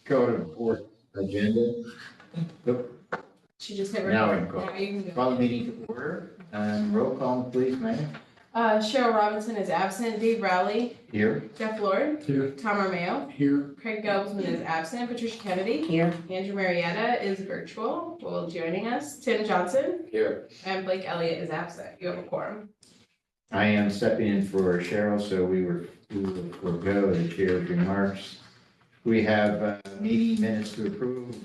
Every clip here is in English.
Go to board agenda. She just hit Now we record. can go. Now you can go. Call the meeting to order. Roll call, please, Ma'am. Cheryl Robinson is absent. Dave Rowley, Here. Jeff Lord, Here. Tom Romeo, Here. Craig Gelsman is absent. Patricia Kennedy. Here. Andrew Marietta is virtual. Will joining us. Tim Johnson Here. and Blake Elliott is absent. You have a quorum. I am stepping in for Cheryl, so we will forego the chair's remarks. We have meeting minutes to approve,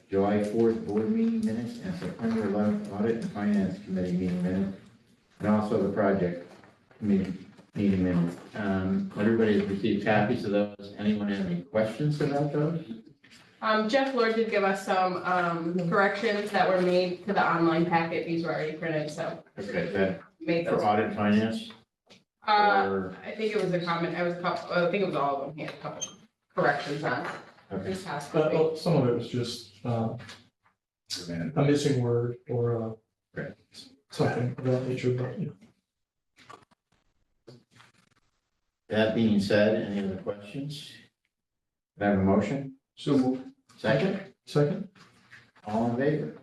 July 4th board meeting minutes and September 11th audit and finance committee meeting minutes, and also the project committee meeting minutes. Everybody has received copies of those. Anyone have any questions about those? Jeff Lord did give us some corrections that were made to the online packet. These were already printed, so Okay, that made those. for audit finance? Or, I think it was a comment. I was a couple. I think it was all of them. He had a couple corrections on okay. this past week. Some of it was just a missing word or Right. something of that nature, but you know. That being said, any other questions? Can I have a motion? So moved. Second? Second? All in favor?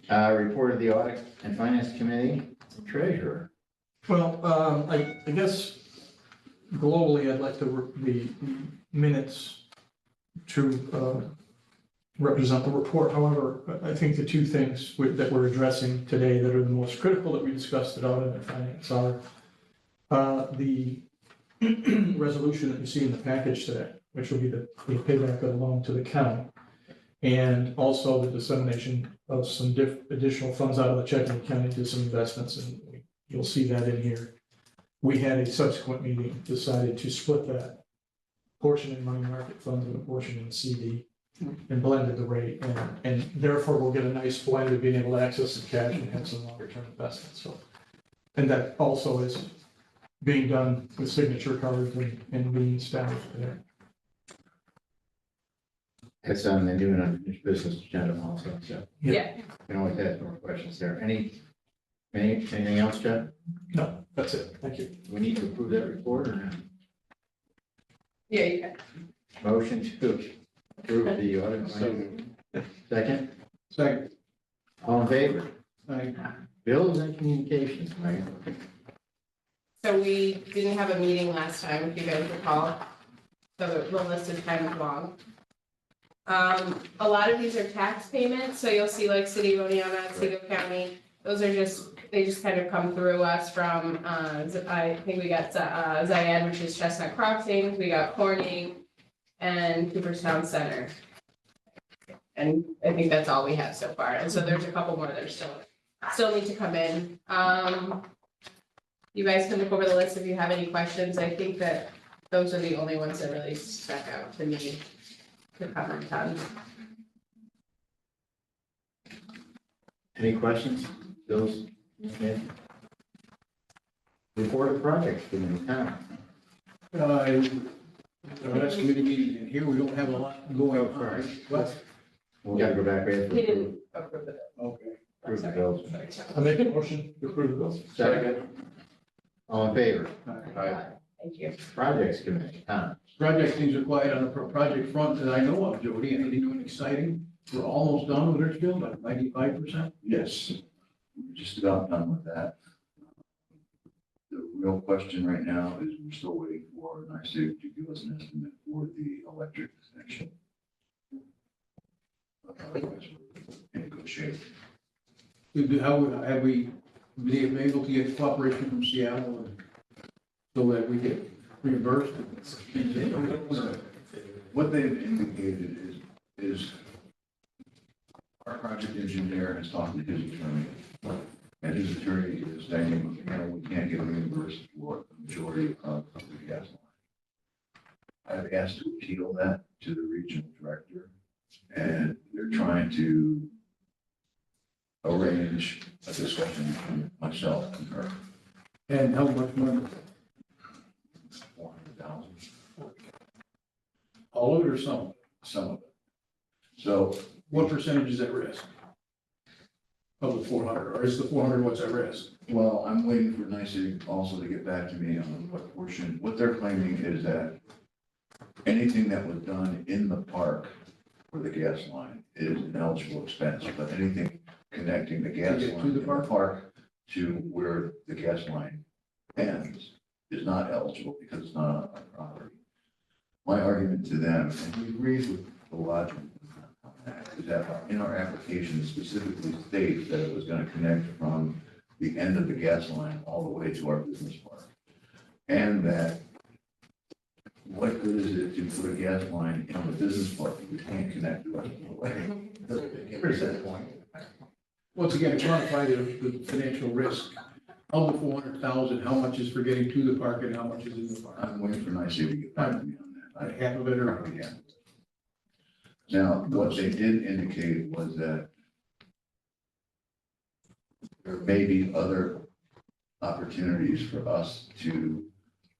All Report of the audit and finance committee, treasurer. Well, I guess globally, I'd like the minutes to represent the report. However, I think the two things that we're addressing today that are the most critical that we discussed at audit and finance are the resolution that you see in the package today, which will be the payback of the loan to the county, and also the dissemination of some additional funds out of the checking account into some investments, and you'll see that in here. We had a subsequent meeting, decided to split that portion in money market funds and a portion in CD, and blended the rate, and therefore we'll get a nice blend of being able to access some cash and have some longer term investments. So, and that also is being done with signature cards and being established there. That's on the new and unfinished business agenda also, so Yeah. you can always ask more questions there. Anything else, Jeff? No, that's it. Thank you. We need to approve that report or not? Yeah, you can. Motion to approve the audit and finance. Second? Second. All in favor? Aye. Bills and communications, Mary. So we didn't have a meeting last time, if you guys recall. So the list is kind of long. A lot of these are tax payments, so you'll see like City of Oneonta, Otsego County. Those are they just kind of come through us from, I think we got Zayed, which is Chestnut Crossing, we got Corning, and Cooperstown Center. And I think that's all we have so far. And so there's a couple more that are still need to come in. You guys can look over the list if you have any questions. I think that those are the only ones that really stuck out to me to comment on. Any questions? Bills? Okay. Report of projects in the town. Our last committee meeting in here, we don't have a lot going on. What? We gotta go back there. He didn't approve it. Okay. Approve the bills. I make a motion to approve the bills. Second. All in favor? Thank you. Projects committee, Tom. Project things are quiet on the project front that I know of, Jody. Anything exciting? We're almost done with Richfield, like 95%? Yes, we're just about done with that. The real question right now is we're still waiting for NYSEG to give us an estimate for the electric connection. Otherwise, we're in good shape. How have we been able to get cooperation from Seattle so that we get reimbursed? What they've indicated is our project engineer has talked to his attorney, and his attorney is saying, you know, we can't get reimbursed for the majority of the gas line. I've asked to appeal that to the regional director, and they're trying to arrange a discussion between myself and her. And how much money? 400,000, All of it or some? some of it. So What percentage is at risk of the 400, or is the 400 what's at risk? well, I'm waiting for NYSEG also to get back to me on what portion. What they're claiming is that anything that was done in the park for the gas line is an eligible expense, but anything connecting the gas To get line to the in the park? park to where the gas line ends is not eligible because it's not on our property. My argument to them, and he agrees with the logic, is that in our application it specifically states that it was gonna connect from the end of the gas line all the way to our business park. And that what good is it to put a gas line in the business park if we can't connect the rest of the way? Where's that point? Once again, to quantify the financial risk of the 400,000, how much is for getting to the park and how much is in the park? I'm waiting for NICE to get back to me on that. Half of it or? Yeah. Now, what they did indicate was that there may be other opportunities for us to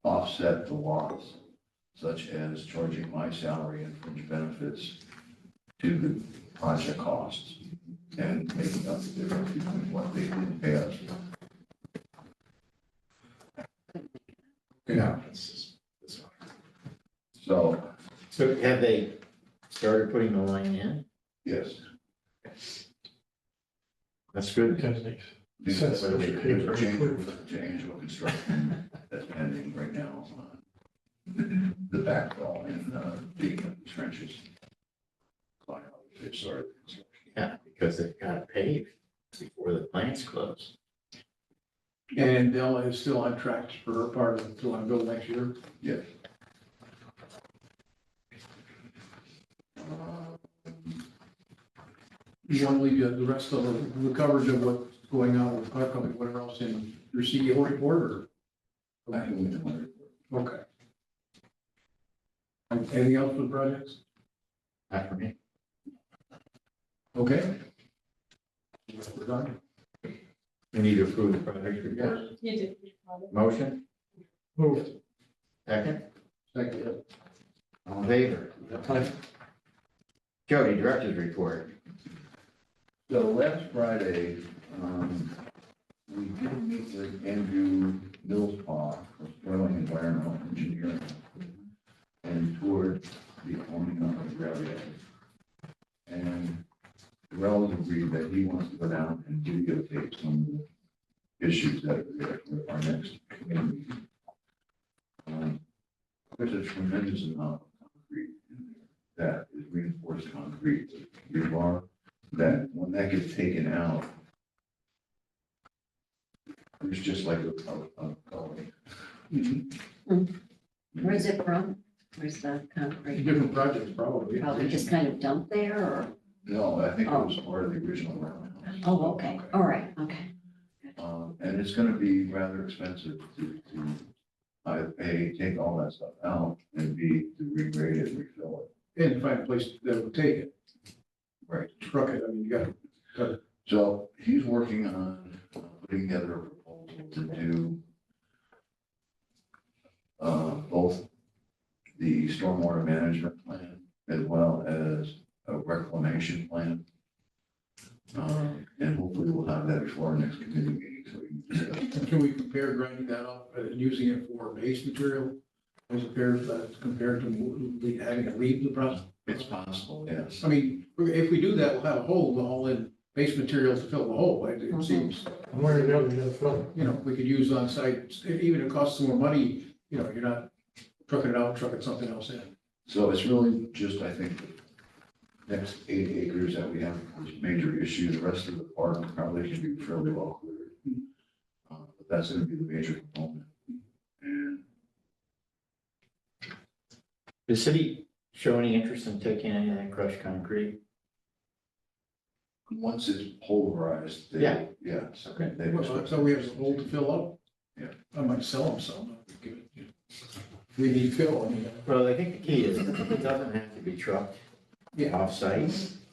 offset the loss, such as charging my salary and fringe benefits to the project costs and making up the difference between what they did pay us. Yeah. So, So have they started putting the line in? yes. That's good. Candidates. Because Since there's they a change approved. of construction that's pending right now on the backfall and digging up the trenches. They started construction. Yeah, because they've got to pave before the plant's closed. And Della is still on track for her part of to want to build next year. Yes. You want to leave the rest of the coverage of what's going on with the car company, whatever else in your CEO report or? I can win the money. Okay. Anything else for the projects? Not for me. Okay. We're done. We need to approve the project report. You did. Motion, Moved. second, Second. all in favor? Aye. Jody, director's report. So last Friday, we did meet with Andrew Millspaw of Sterling Environmental Engineering and toured the owning of the railroad. And Wells agreed that he wants to go down and videotape some of the issues that are there for our next committee meeting. There's a tremendous amount of concrete in there that is reinforced concrete, rebar, that when that gets taken out, there's just like a gully. Where's it from? Where's the concrete? Different projects, probably. Probably just kind of dumped there or? No, I think it was part of the original roundhouse. Oh, okay, all right, okay. And it's gonna be rather expensive to A, take all that stuff out, and B, to regrade it and refill it. And find a place that will take it. Right. Truck it, I mean, you got So he's working on putting together a proposal to do both the stormwater management plan as well as a reclamation plan. And hopefully we'll have that before our next committee meeting, so we can discuss. Can we compare grinding that up and using it for base material? As compared to having to leave the process? It's possible, yes. I mean, if we do that, we'll have a hole to haul in base material to fill the hole, it seems. One way or the other, you gotta fill it. You know, we could use on site, even if it costs some more money, you know, you're not trucking it out, trucking something else in. So it's really just, I think, the next 8 acres that we have this major issue. The rest of the park probably can be fairly well cleared. But that's gonna be the major component. And Does the city show any interest in taking any of that crushed concrete? once it's pulverized, they, Yeah. yes. Okay. They expect- So we have a hole to fill up? Yeah. I might sell them some. We need fill, I mean. Well, I think the key is it doesn't have to be trucked Yeah. off-site.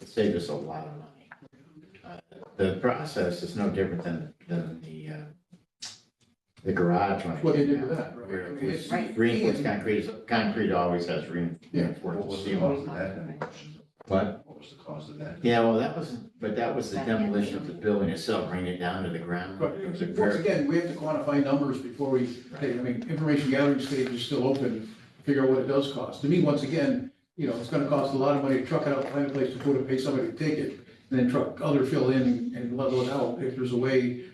It saves us a lot of money. The process is no different than the garage. when it What they came did with out, that, right? where I it mean, was it's- Reinforced concrete always has What reinforced was the steel. cost of that demolition? What? What was the cost of that? Yeah, well, that was the demolition of the building itself, bringing it down to the ground. But It was a once very, again, we have to quantify numbers before we, I mean, information gathering stage is still open. figure out what it does cost. To me, once again, it's gonna cost a lot of money to truck it out, find a place to put it, pay somebody to take it, and then truck other fill in and level it out if there's a way.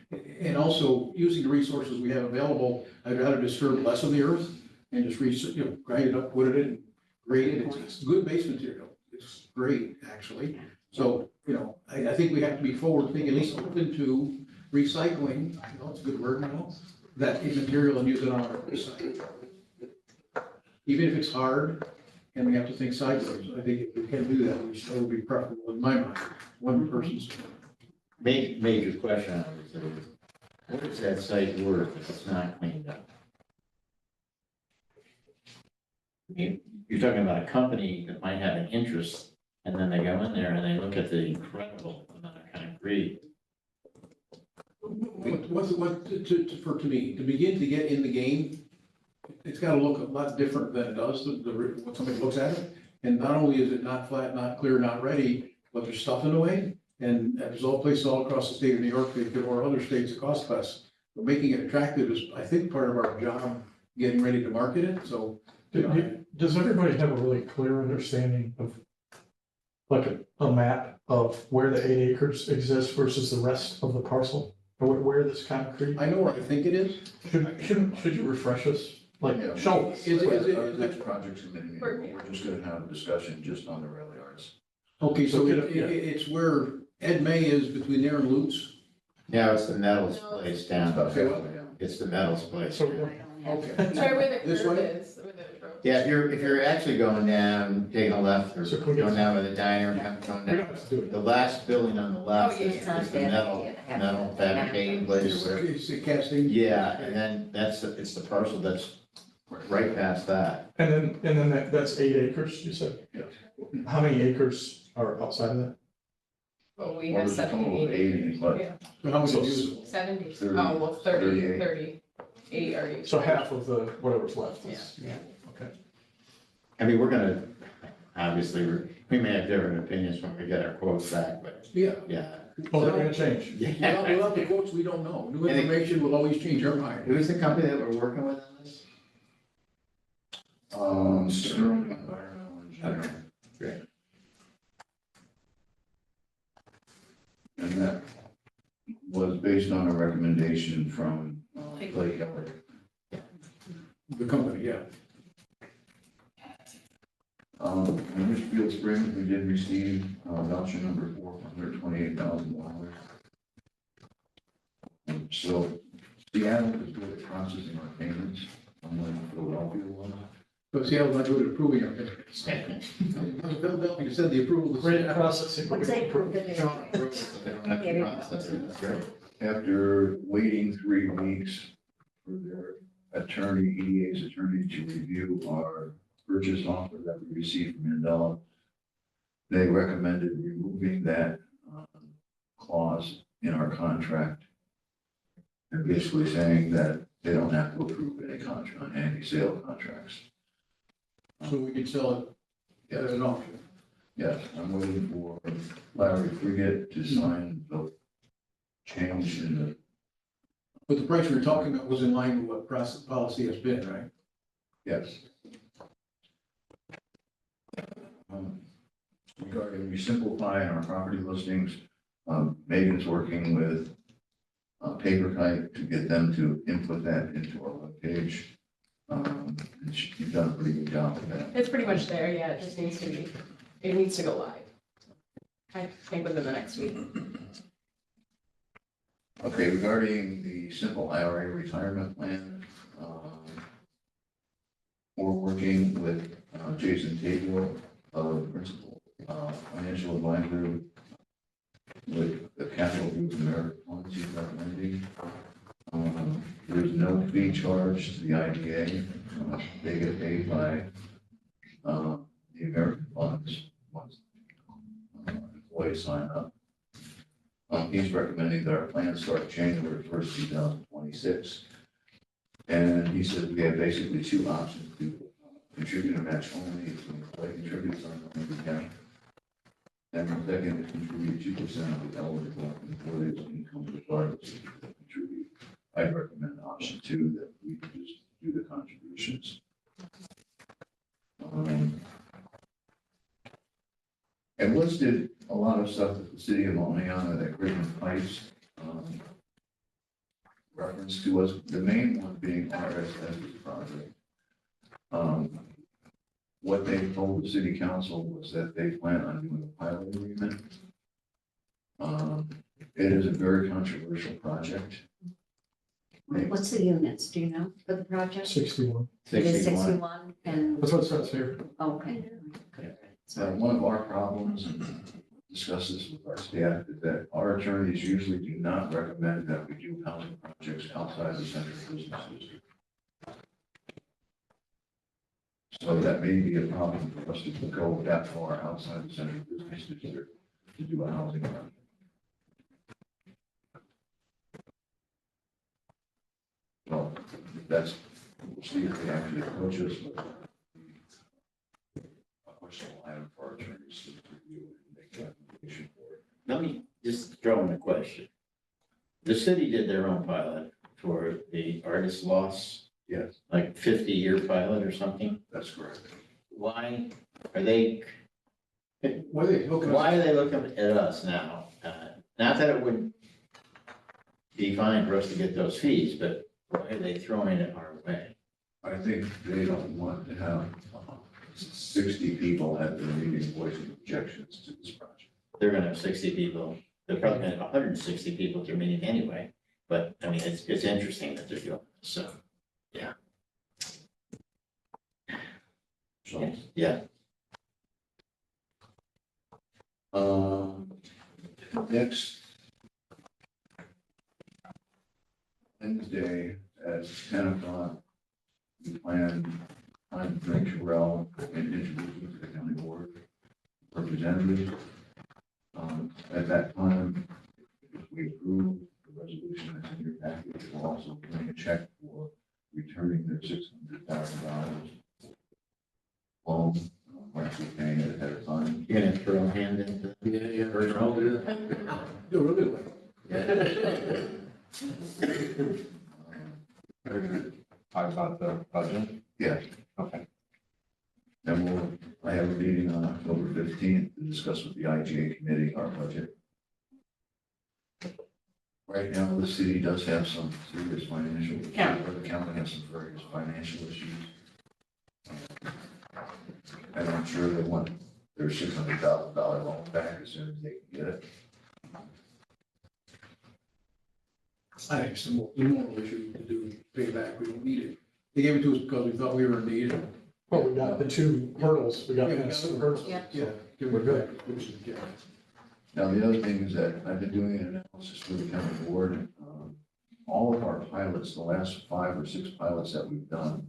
And also, using the resources we have available, I'd rather disturb less of the earth and just grind it up, put it in, grade it. It's good base material. It's great, actually. So, I think we have to be forward thinking, at least open to recycling, it's a good word now, that material and use it on our site. Even if it's hard and we have to think sideways, I think if we can do that, it would be preferable in my mind, one person's. Major question, I would say, what is that site worth if it's not cleaned up? I mean, you're talking about a company that might have an interest, and then they go in there and they look at the incredible amount of concrete. To me, to begin to get in the game, it's gotta look a lot different than it does, when somebody looks at it. And not only is it not flat, not clear, not ready, but there's stuff in the way. And there's all places all across the state of New York, or other states that cost less. But making it attractive is, I think, part of our job, getting ready to market it, so. Does everybody have a really clear understanding of, like, a map of where the 8 acres exists versus the rest of the parcel? Or where this concrete, I know where I think it is. should you refresh us? Like, Yeah. show us. Our next projects committee, we're just gonna have a discussion just on the rail yards. Okay, so So, it's where Ed May is between there and Lutz. Yeah, it's the metals place down. Okay, well, It's the metals place. So, Okay. It's right where the This curve way? is. Where the road- Yeah, if you're actually going down, taking a left, or So can we get- going down by the diner, going we don't down, have to do it. the last building on the left Oh, yeah. is the metal fabricating place or whatever. It's the casting. Yeah, and then it's the parcel that's right past that. And then that's 8 acres, you said? Yes. How many acres are outside of that? Well, we Well, have there's a total of 70, 80, but Yeah. So how much is it? 70. 30, Oh, well, 30, 38. 38 are you? So half of the, whatever's left is. Yeah. Okay. I mean, obviously, we may have different opinions when we get our quotes back, but Yeah. yeah. Oh, they're gonna change. Without the quotes, we don't know. New information will always change our mind. Who's the company that we're working with on this? Sterling Environmental Engineering. Great. And that was based on a recommendation from Clay Keller. The company, yeah. In Richfield Springs, we did receive voucher number $428,000. So Seattle is good at processing our payments, unlike Philadelphia was. But Seattle's not good at approving our payments. Philadelphia said the approval. Great processing. What's they prove that They they're. don't approve it, they don't have to process it, that's great. After waiting 3 weeks for their attorney, EDA's attorney, to review our purchase offer that we received from Mandela, they recommended removing that clause in our contract. And basically saying that they don't have to approve any contract, any sale contracts. So we could sell it as an option. Yes, I'm waiting for Larry Frigate to sign the change in the. But the price we were talking about was in line with what process policy has been, right? Yes. Regarding simplifying our property listings, Megan's working with PaperKite to get them to input that into our webpage. And she's done a pretty good job with that. It's pretty much there, yeah, it just needs to be, it needs to go live. I think within the next week. Okay, regarding the simple IRA retirement plan, we're working with Jason Tabor, principal financial advisor with the Capital Group America funds he's recommending. There's no fee charged to the IDA. They get paid by the American funds once employees sign up. He's recommending that our plan start January 1st, 2026. And he says we have basically 2 options to contribute a match only if the employee contributes on the account. And the second is contribute 2% of the eligible employee's income regardless if they contribute. I recommend option 2, that we just do the contributions. And listed a lot of stuff that the city of Oleana, that Griffin Heights, reference to us, the main one being RSS's project. What they told the city council was that they plan on doing a pilot agreement. It is a very controversial project. What's the units, do you know, for the project? 61. It is 61. 61 and, That's what it says here. okay. One of our problems, and discuss this with our staff, is that our attorneys usually do not recommend that we do housing projects outside the central business district. So that may be a problem for us to go that far outside the central business district to do a housing project. Well, that's, we'll see if they actually approach us. A questionable item for our attorneys to review and make an application for it. Let me just throw in a question. The city did their own pilot for the artist loss, Yes, like 50-year pilot or something. that's correct. Why are they, Why are they hooking us? why are they looking at us now? Not that it would be fine for us to get those fees, but why are they throwing it our way? I think they don't want to have 60 people at their meeting voicing objections to this project. They're gonna have 60 people, they're probably gonna have 160 people at their meeting anyway. But I mean, it's interesting that they're doing this, so, So, yeah. next Wednesday at 10 o'clock, we plan on bring Terrell and introduce him to the county board representatives. At that time, if we approve the resolution that's in your package, we'll also bring a check for returning their $600,000 loan. We're actually paying it ahead of time. You're gonna throw a hand into. Yeah, First I'll do No, really, We're gonna talk about the budget. Yeah, Okay. and I have a meeting on October 15th to discuss with the IGA committee our budget. Right now, the city does have some serious financial, County. or the county has some various financial issues. And I'm sure they want their $600,000 loan back as soon as they can get it. I think it's the moral issue to do, pay back, we don't need it. They gave it to us because we thought we were in need. Well, we got the two hurdles, we got Yeah, past the hurdles. Yeah. Yeah. give We're it good. back. Yeah. Now, the other thing is that I've been doing an analysis for the county board. All of our pilots, the last 5 or 6 pilots that we've done,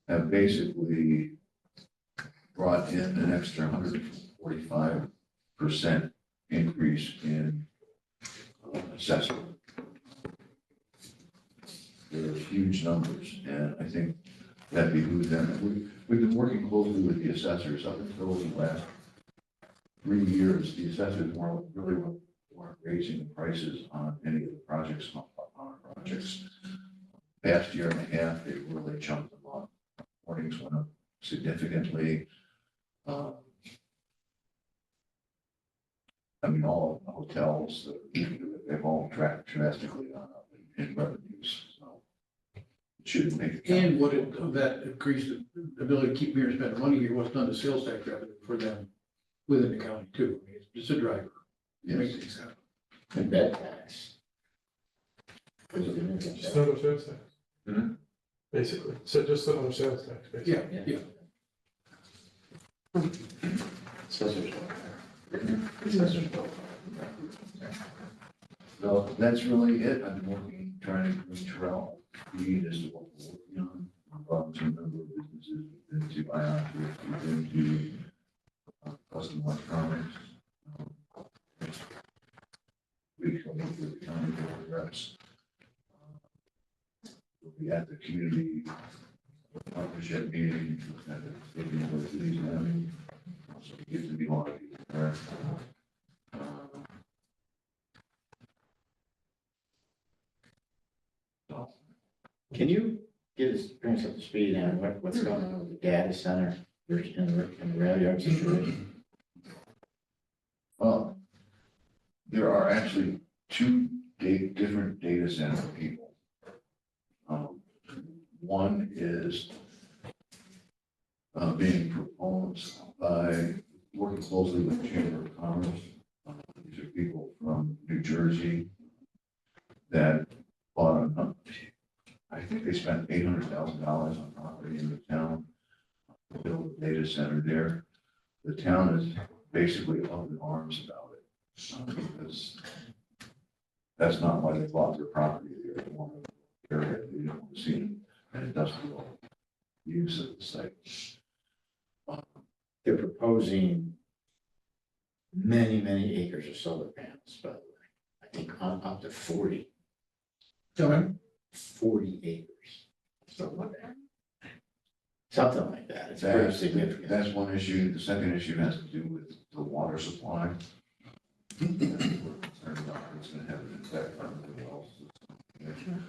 have basically brought in an extra 145% increase in assessment. They're huge numbers, and I think that behooves them. We've been working closely with the assessors up until the last 3 years. The assessors weren't raising the prices on any of the projects, on our projects. Past year and a half, they really jumped them up. Warnings went up significantly. I mean, all the hotels, they've all tracked drastically in revenues, so it shouldn't make. And what that increased the ability to keep here and spend money here, what's done to sales tax revenue for them within the county too. I mean, it's just a driver. Makes Yes, things happen. And bed tax. Just another sales tax. Hmm? Basically, so just another sales tax, basically. Yeah, yeah. so that's really it. I've been working, trying to bring Terrell Reed as to what we're working on. I've talked to a number of businesses, we've been to ION, we've been to custom electronics. We come up with the county board reps. We'll be at the community partnership meeting at the state universities and also get to be on there. Can you bring us up to speed on what's going on with the data center in the rail yard situation? Well, there are actually two different data center people. One is being proposed by working closely with the Chamber of Commerce. These are people from New Jersey that bought I think they spent $800,000 on property in the town, to build a data center there. The town is basically up in arms about it, because that's not why they bought their property there. They want to area, they didn't want to see an industrial use of the site. They're proposing many, many acres of solar panels, by the way. I think up to 40 acres. Something like that. It's pretty significant. That's one issue. The second issue has to do with the water supply. We're concerned about it's going to have an effect on the well system.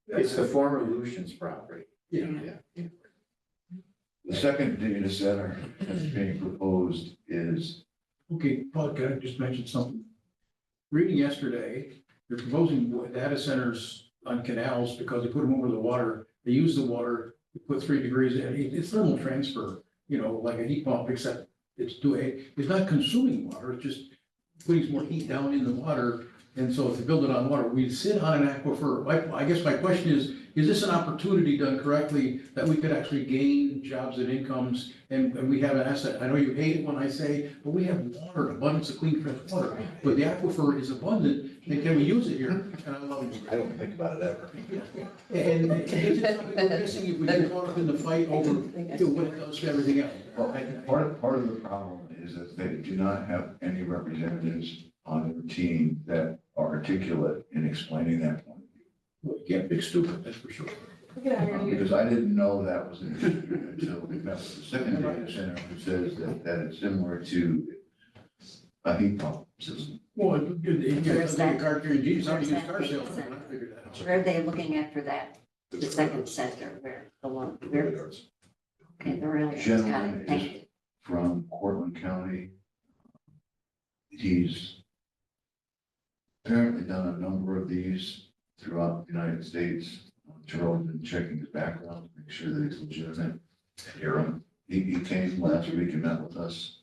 It's the former Lucian's property. Yeah. The second data center that's being proposed is, Okay, Paul, can I just mention something? Reading yesterday, they're proposing data centers on canals because they put them over the water. They use the water, they put 3 degrees in. It's thermal transfer, like a heat pump, except it's not consuming water, it's just putting some more heat down in the water. And so if you build it on water, we sit on an aquifer. I guess my question is this an opportunity done correctly that we could actually gain jobs and incomes and we have an asset? I know you hate it when I say, but we have water, abundance of clean fresh water, but the aquifer is abundant, and can we use it here? And I love it. I don't think about it ever. And is it something we're missing if we get caught up in the fight over what it does to everything else? well, part of the problem is that they do not have any representatives on their team that are articulate in explaining that point of view. Well, you can't fix stupid, that's for sure. Because I didn't know that was an issue until we met with the second data center, who says that it's similar to a heat pump system. Well, you Where's got a that? car here in Jesus, Where's I'm a that car data salesman, center? I figured that out. Where are they looking at for that? The second center, where, the one, where, okay, the rail, got Gentleman it, thank is you. from Cortland County. He's apparently done a number of these throughout the United States. Gerald's been checking his background to make sure that he's legitimate. He came last week and met with us.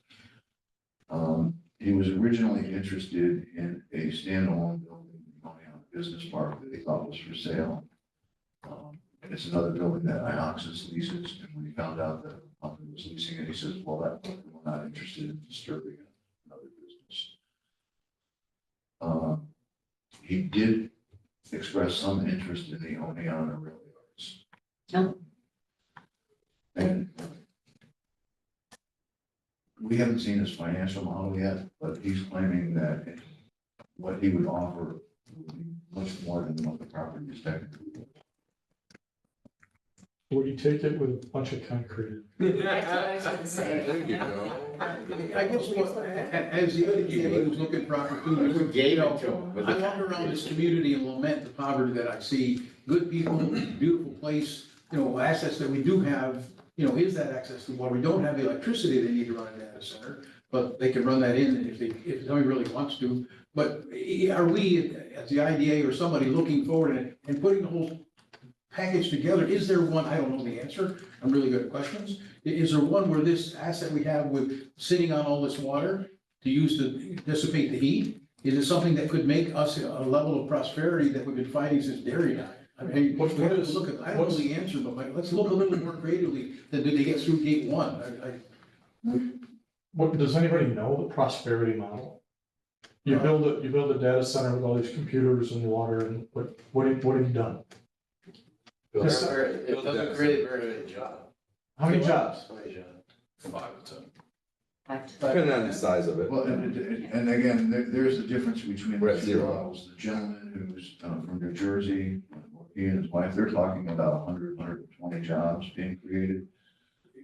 He was originally interested in a standalone building on a business park that he thought was for sale. It's another building that Ioxis leases, and when he found out that the company was leasing it, he says, well, we're not interested in disturbing another business. He did express some interest in the Oneonta rail yards. Oh. And we haven't seen his financial model yet, but he's claiming that what he would offer would be much more than what the property is technically worth. Would you take it with a bunch of concrete? That's what I was gonna say. There you go. I guess what, as the other community was looking for opportunities, We gave it to him. I walk around this community and lament the poverty that I see. Good people, beautiful place, assets that we do have, is that access to water. We don't have the electricity they need to run a data center, but they can run that in if somebody really wants to. But are we, as the IDA or somebody, looking forward and putting the whole package together? Is there one? I don't know the answer. I'm really good at questions. Is there one where this asset we have with sitting on all this water to use to dissipate the heat? Is it something that could make us a level of prosperity that we've been fighting since dairy died? I mean, What is- look at, I don't know the answer, but let's look a little more creatively than did they get through gate one? What, does anybody know the prosperity model? You build a data center with all these computers and water, and what have you done? It doesn't create very many jobs. How many jobs? 5 to 10. Back to- Depending on the size of it. Well, and again, there's a difference between We're the at two 0. models. The gentleman who's from New Jersey, he and his wife, they're talking about 120 jobs being created.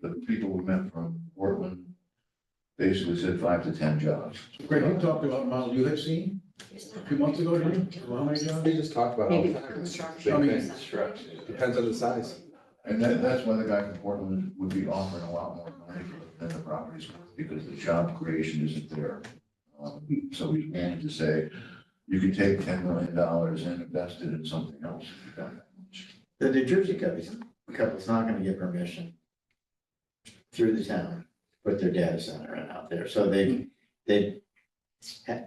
The people we met from Portland basically said 5 to 10 jobs. Greg, you talked about a model you had seen a few months ago, didn't you? How many jobs? We just talked about all Maybe the for time. construction. Big I mean, things. Depends on the size. And that's why the guy from Portland would be offering a lot more money than the property's worth. because the job creation isn't there. So he's managed to say, you can take $10 million and invest it in something else if you've got that much. The New Jersey couple's not gonna get permission through the town, to put their data center in out there, so they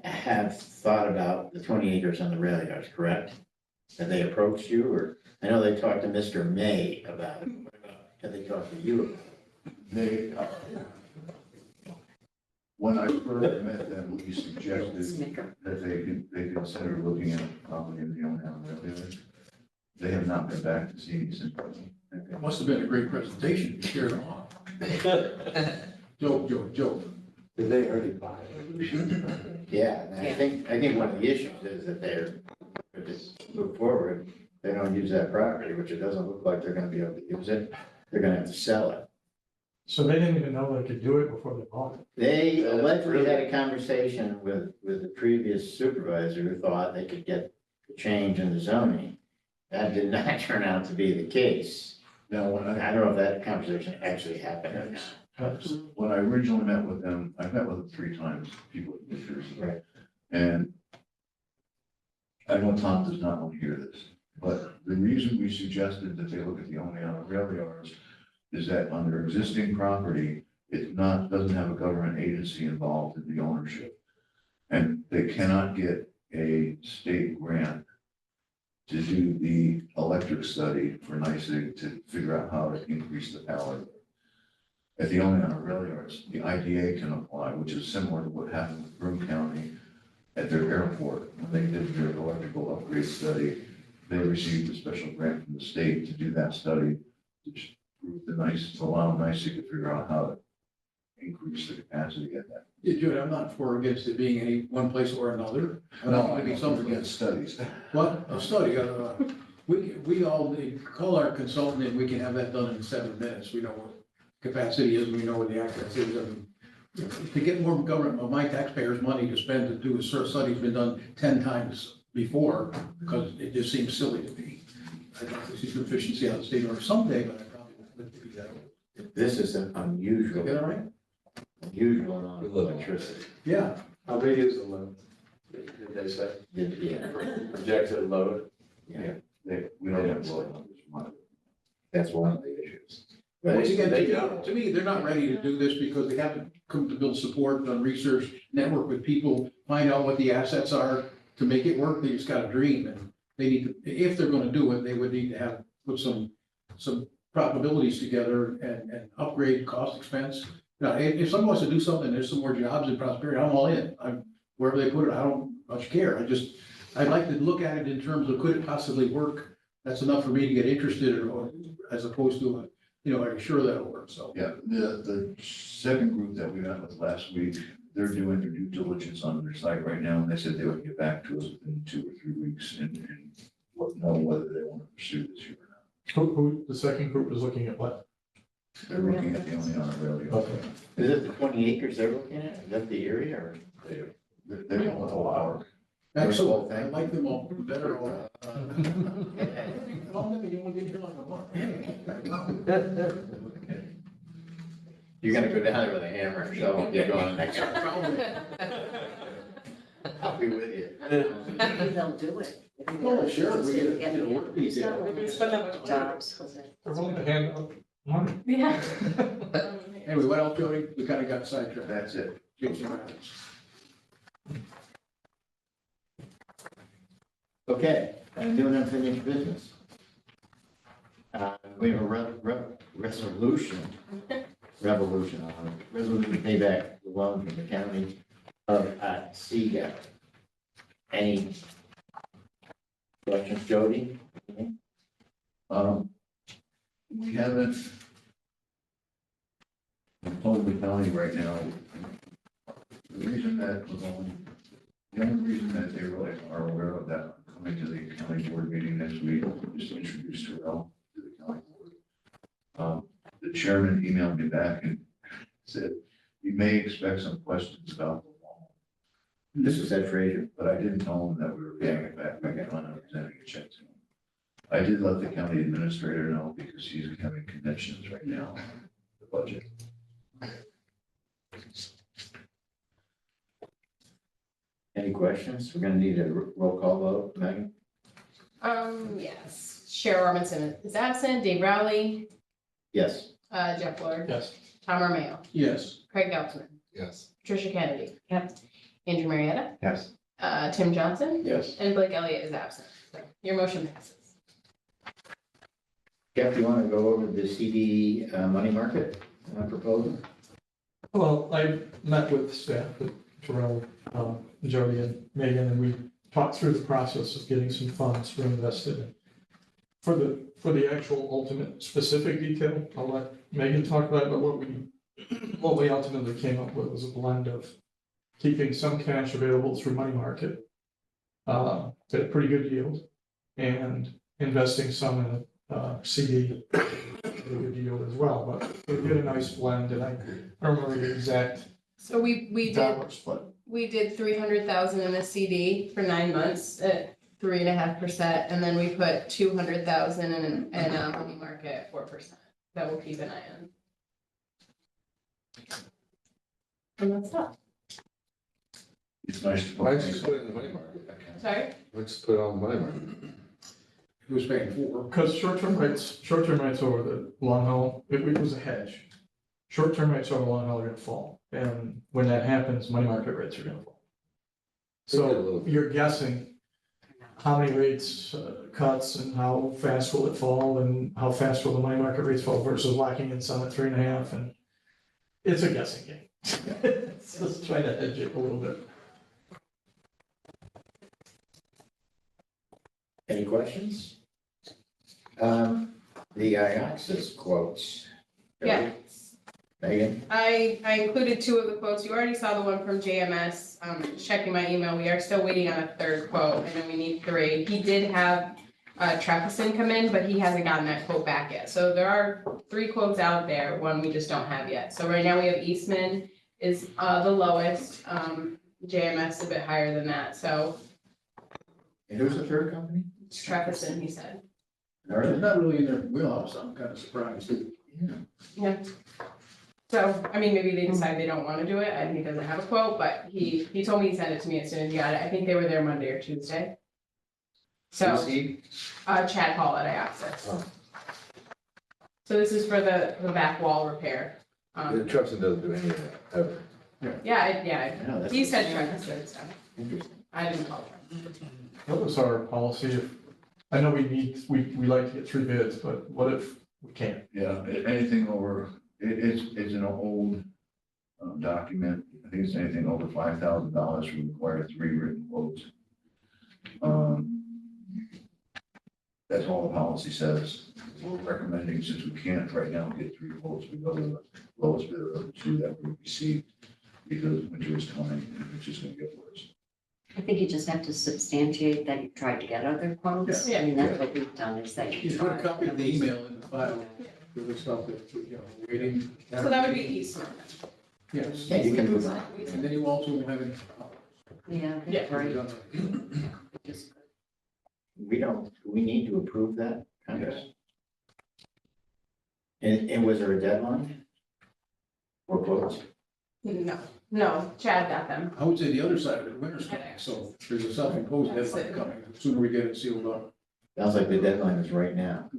have thought about the 20 acres on the rail yards, correct? Have they approached you, or, I know they talked to Mr. May about it, what about, have they talked to you about it? They, when I first met them, we suggested Snicker. that they consider looking at property in the own area. They have not been back to see me since. It must have been a great presentation, you shared them all. Joke. Did they already buy it? Yeah, and I think one of the issues is that if this move forward, they don't use that property, which it doesn't look like they're gonna be able to use it, they're gonna have to sell it. So they didn't even know they could do it before they bought it. They allegedly had a conversation with the previous supervisor who thought they could get the change in the zoning. That did not turn out to be the case. Now, I don't know if that conversation actually happened or not. when I originally met with them, I met with them 3 times, people in New Jersey. Right. And I know Tom does not want to hear this, but the reason we suggested that they look at the only on the rail yards is that on their existing property, doesn't have a government agency involved in the ownership. And they cannot get a state grant to do the electric study for NYSEG to figure out how to increase the power. At the only on the rail yards, the IDA can apply, which is similar to what happened with Broome County at their airport. When they did their electrical upgrade study, they received a special grant from the state to do that study, which allow NYSEG to figure out how to increase the capacity at that. Yeah, Jude, I'm not for or against it being any one place or another. I No, want I to be mean, something get that's, studies. what, a study, we all call our consultant and we can have that done in 7 minutes. We know what capacity is, we know what the access is. And to get more government, of my taxpayers' money to spend to do a study's been done 10 times before, because it just seems silly to me. I'd like to see some efficiency out of the state or someday, but I probably won't live to be that old. This is an unusual, Is that all right? unusual amount of electricity. Yeah. How big is the load? Did they say? Yeah, Projected load? yeah, We don't have blood numbers. that's one of the issues. Once again, They to don't. me, to me, they're not ready to do this because they haven't come to build support, done research, network with people, find out what the assets are to make it work. They just got a dream and they need to, if they're gonna do it, they would need to have, put some probabilities together and upgrade cost expense. Now, if someone wants to do something, there's some more jobs and prosperity, I'm all in. Wherever they put it, I don't much care. I'd like to look at it in terms of could it possibly work? That's enough for me to get interested or as opposed to, are you sure that'll work? So. Yeah, the second group that we met with last week, they're doing their due diligence on their site right now, and they said they would get back to us within 2 or 3 weeks and know whether they want to pursue this year or not. Who, the second group was looking at what? They're looking at the only on a rail yard. Okay. Is it the 20 acres they're looking at? Is that the area or? They don't want a lot. Excellent. I like them all better. You're gonna go down there with a hammer and shovel and get going next time. I'll be with you. Maybe they'll do it. Oh, sure. We Get get a work piece. Jobs, was it? They're willing to hand out money. Yeah. Anyway, what else, Jody? We kind of got sidetracked. That's it. Okay, new and unfinished business. We have a resolution to pay back the loan from the county of COIDA. Any questions, Jody? We haven't told the county right now. The only reason that they really are aware of that, coming to the county board meeting next week, is to introduce Terrell to the county board. The chairman emailed me back and said, you may expect some questions about the law, This is Ed Frazier. but I didn't tell him that we were paying it back. I got on presenting a check to him. I did let the county administrator know because he's having connections right now, the budget. questions? We're gonna need a roll call vote, Megan? Yes, Cheryl Robinson is absent, Dave Rowley, Yes. Jeff Lord, Yes. Tom Romeo, Yes. Craig Geltzman, Yes. Patricia Kennedy. Yep. Andrew Marietta, Yes. Tim Johnson, Yes. and Blake Elliott is absent. So your motion passes. Jeff, you wanna go over the CD, money market proposal? Well, I met with staff, with Terrell, Jody and Megan, and we talked through the process of getting some funds reinvested. For the actual ultimate specific detail, I'll let Megan talk about it, but what we ultimately came up with was a blend of keeping some cash available through money market at a pretty good yield, and investing some in a CD at a good yield as well, but we did a nice blend, and I don't remember the exact So we did dollars, but We did 300,000 in a CD for 9 months at 3.5%, and then we put 200,000 in a money market at 4%. That we'll keep an eye on. And that's that. It's nice to. Why don't you just put it in the money market? Sorry? Let's just put it on the money market. Who's paying for? because short-term rates over the long haul, it was a hedge. Short-term rates over the long haul are gonna fall, and when that happens, money market rates are gonna fall. So you're guessing how many rates cuts and how fast will it fall and how fast will the money market rates fall versus locking in some at 3.5, and it's a guessing game. So let's try to hedge it a little bit. Any questions? The access quotes. Yeah. Megan? I included 2 of the quotes. You already saw the one from JMS. Checking my email, we are still waiting on a 3rd quote, and then we need 3. He did have Trefison come in, but he hasn't gotten that quote back yet. So there are 3 quotes out there, one we just don't have yet. So right now we have Eastman is the lowest, JMS a bit higher than that, so And who's the third company? it's Trefison, he said. Are It's they? not really in their wheelhouse, I'm kind of surprised. Yeah. So, I mean, maybe they decide they don't wanna do it, and he doesn't have a quote, but he told me he'd send it to me as soon as he got it. I think they were there Monday or Tuesday. So. Who's he? Chad Paul at Access. Oh. So this is for the back wall repair. Trustin doesn't do any of that, ever. Yeah, No, that's- he said Trefison, so Interesting. I didn't call him. What was our policy? If I know we like to get 3 bids, but what if we can't? Yeah, anything over, it's an old document. I think it's anything over $5,000 will require 3 written quotes. That's all the policy says. We're recommending, since we can't right now get 3 quotes, we go to the lowest bidder of the 2 that we received, because winter is coming and it's just gonna get worse. I think you just have to substantiate that you tried to get other quotes. Yeah. I mean, that's what we've done, is that You you put a tried. copy of the email in the file for the stuff that, waiting. So that would be Eastman. Yes, Yeah, you can move on. and then you also will have it. Yeah, Yeah. right. done. Just- We need to approve that contract? And was there a deadline? For quotes? No, Chad got them. I would say the other side of it, winter's coming, so there's a self-imposed That's deadline it. coming. The sooner we get it sealed up. Sounds like the deadline is right now.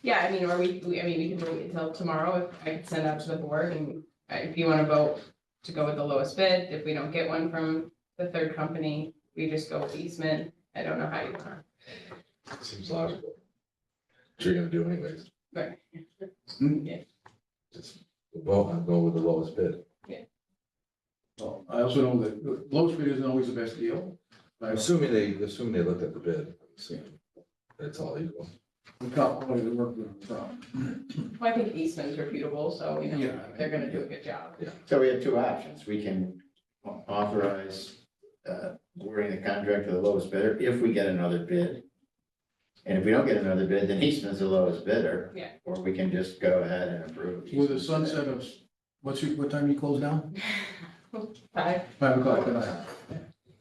Yeah, I mean, or we can wait until tomorrow if I could send out to the board and if you wanna vote to go with the lowest bid. If we don't get one from the 3rd company, we just go with Eastman. I don't know how you wanna. Seems logical. Which you're gonna do anyways. Right. Just, well, I'm going with the lowest bid. So I also know that the lowest bid isn't always the best deal. Assuming they looked at the bid, I'm assuming that's all equal. We got quality of the work from. Well, I think Eastman's reputable, so we know Yeah. they're gonna do a good job. So we have 2 options. We can authorize awarding the contract to the lowest bidder if we get another bid. And if we don't get another bid, then Eastman's the lowest bidder. Yeah. Or we can just go ahead and approve. With a sunset of, what time you close down? 5. 5 o'clock tonight.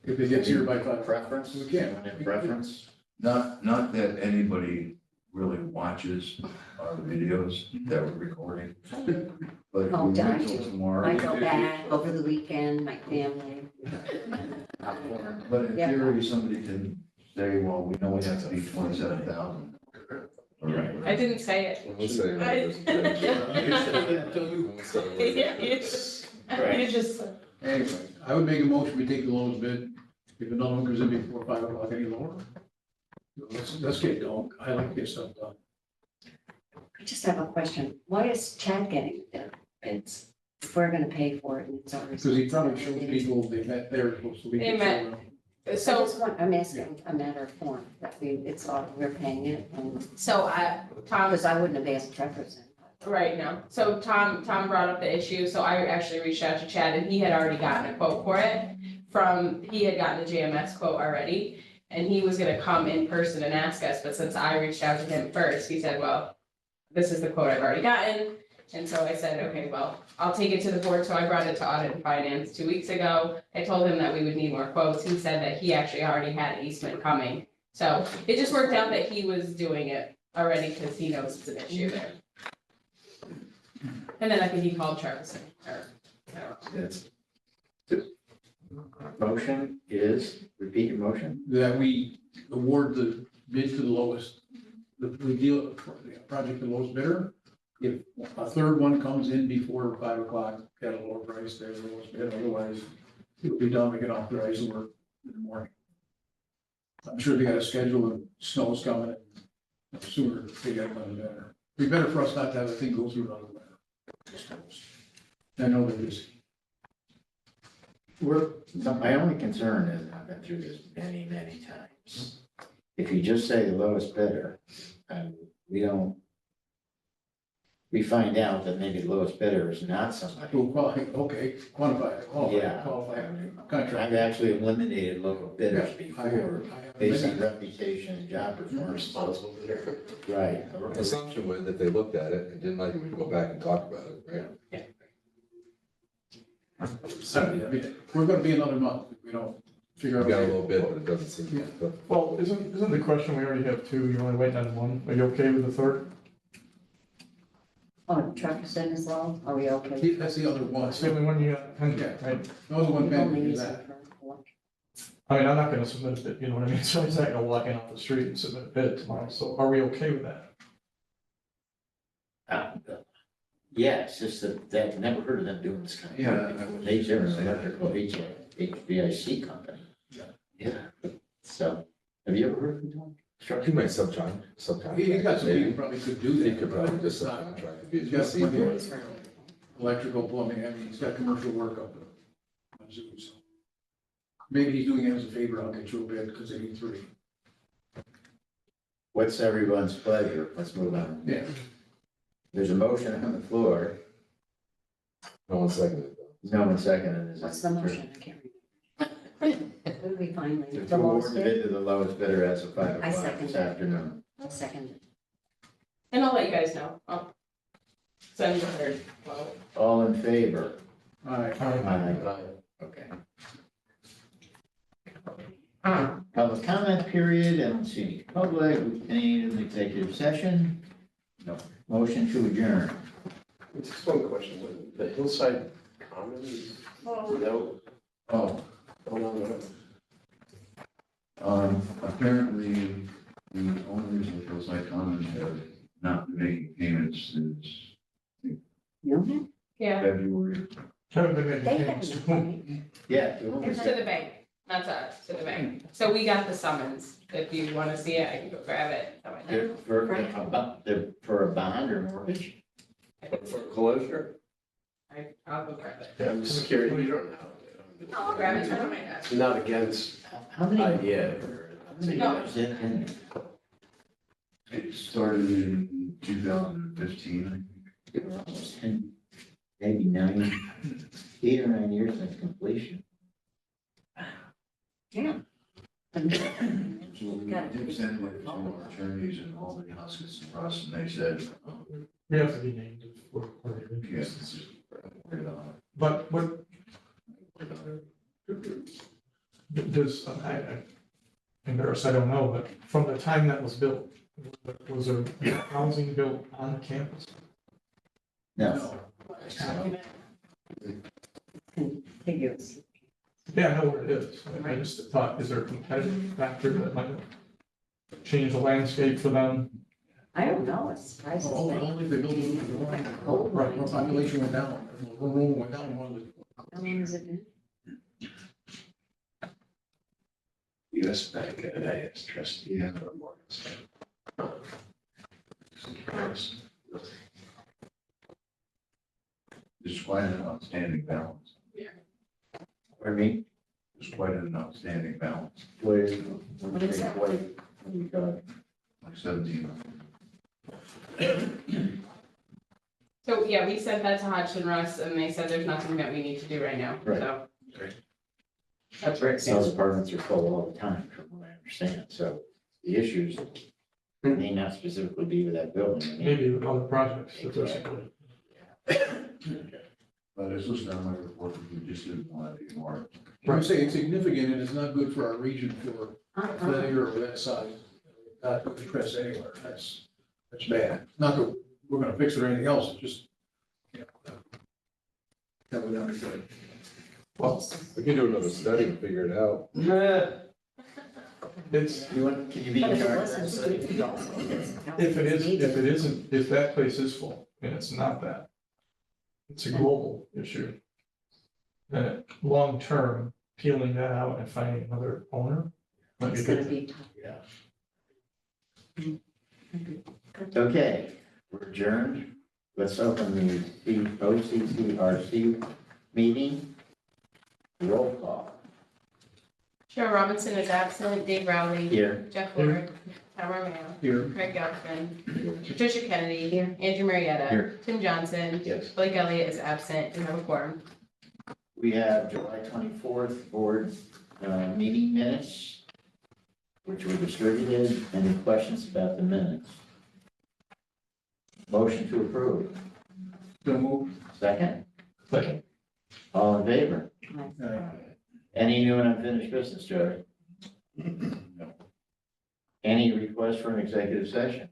If it gets here by 5. Preference? We can. Anyone have preference? Not that anybody really watches our videos that we're recording. But if Oh, we I wait till do. tomorrow. I go back over the weekend, my family. But in Yeah. theory, somebody can say, well, we know we have to be 27,000. Right. I didn't say it. We'll say I- I- You just, Anyway, I would make a motion, we take the lowest bid. If another one comes in before 5 o'clock any lower, let's get going. I like to get stuff done. I just have a question. Why is Chad getting the bids? If we're gonna pay for it and it's already. Because he probably showed people they met there supposed to be. They met. I so, just want, I'm asking a matter of form, that it's all, we're paying it, and, Tom, because I wouldn't have asked Trevor. right now, so Tom brought up the issue, so I actually reached out to Chad and he had already gotten a quote for it he had gotten a JMS quote already, and he was gonna come in person and ask us, but since I reached out to him first, he said, well, this is the quote I've already gotten, and so I said, okay, well, I'll take it to the board, so I brought it to audit and finance 2 weeks ago. I told him that we would need more quotes, he said that he actually already had Eastman coming, so it just worked out that he was doing it already, because he knows it's an issue there. And then I think he called Travis, or, I don't know. It's- Motion is, repeat your motion. That we award the bid to the lowest, we deal, the project the lowest bidder. If a third one comes in before 5 o'clock at a lower price, they're the lowest bid, otherwise it'll be done, we can authorize the work in the morning. I'm sure they got a schedule and snow's coming, and sooner they get it done, the better. Be better for us not to have a thing go through another winter. I know that is. My only concern is, I've been through this many, many times. If you just say the lowest bidder, and we find out that maybe the lowest bidder is not somebody. Well, okay, quantify it, Yeah. qualify it, I've contract. actually eliminated local bidders I before, have based on been- reputation and job performance. Responsible bidder. Right. Assumption was that they looked at it and didn't like it, we'd go back and talk about it, right? So, I mean, we're gonna be another month, if we don't figure We out. got a little bit, but it doesn't seem. Yeah. but- Well, isn't the question we already have two, you're only waiting on one, are you okay with the third? Oh, Trevor said as well, are we okay? That's the other one, That's the only one you got pending, right? the other one We've only pending is used that. it for one. I mean, I'm not gonna submit a bid, you know what I mean, so he's not gonna walk in off the street and submit a bid tomorrow, so are we okay with that? Yeah, it's just that I've never heard of them doing this kind of. Yeah, thing. I would They, they're an say that. electrical HVAC company. Yeah. Yeah, so, have you ever heard of them doing He construction? might subcontract. He's got some people who probably could do that. He could probably but just it's not- subcontract. If He's he's got see for it. It's for- electrical, plumbing, I mean, he's got commercial work up on Zoom, so. Maybe he's doing it as a favor, I'll get you a bid, because they need 3. What's everyone's pleasure? Let's move on. Yeah. There's a motion on the floor, No one seconded it. no one seconded it. What's the motion? I can't remember. What did we finally, To the award lowest the bid? bid to the lowest bidder as of 5 I o'clock second this that. afternoon. Second. And I'll let you guys know, I'll send the third quote. All in favor? All right. Aye. Okay. Public comment period, I don't see any public, we need an executive session. No. Motion to adjourn. Just one question, the hillside commons, no, Oh, oh, no. apparently, the owners of Hillside Commons have not been making payments since No, Yeah, February. Haven't been making they payments haven't, to right? Yeah. to the bank, not to us, to the bank. So we got the summons, if you wanna see it, I can go grab it. They're for a bond or mortgage? Foreclosure? I'll go grab it. I'm just curious, you don't know. I'll grab it, turn on my desk. I'm not against How many? idea. How many No. years is that in? It started in 2015, Almost 10, maybe 8 or 9 years since completion. Yeah. So we did send it to our attorneys in Albany, Huskis, and Russ, and they said, We have to be named for, yes. but what, does, I'm embarrassed, I don't know, but from the time that was built, Was there housing built on campus? No, Contiguous. Yeah, I know where it is. I just thought, is there a competitive factor that might change the landscape for them? I don't know, it surprises me. Only if they build it, right, population went down, rural went down one of the. How long has it been? US Bank and AS trustee and the Morgan Stanley. There's quite an outstanding balance. pardon me? There's quite an outstanding balance, What is, What is that? what you got? like 17. So, yeah, we sent that to Hodgson Russ and they said there's nothing that we need to do right now, Right. so. Okay. That's where it Those stands. apartments are full all the time, from what I understand, so the issues may not specifically be with that building. Maybe with other projects that they're supporting. But as listed on my report, we just didn't want to ignore it. I would say it's significant and it's not good for our region for that Uh-uh. area or that size. Not good interest anywhere, that's bad. Not that we're gonna fix it or anything else, it's just, you know. That would not be good. Well, We can do another study and figure it out. it's, You want, can you be But in if it charge? wasn't, if it is, if it isn't, if that place is full, and it's not that, it's a global issue. Then long-term, peeling that out and finding another owner might be It's a gonna good. be tough. Okay, we're adjourned. Let's open the OCCRC meeting. Roll call. Cheryl Robinson is absent, Dave Rowley, Here. Jeff Lord, Tamara Mayo, Here, Craig Gelfman, Patricia Kennedy, Here. Andrew Marietta, Here. Tim Johnson, Yes. Blake Elliott is absent, and have a quorum. We have July 24th board meeting minutes, which were distributed. Any questions about the minutes? Motion to approve. so move. Second? Second. All in favor? Aye. Any new and unfinished business, Joey? No. Any request for an executive session?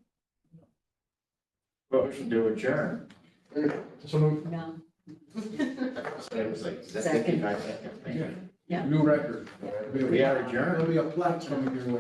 Motion to adjourn. So move. No, It was like Second. 55 seconds. New record. We are adjourned. There'll be a plaque coming your way.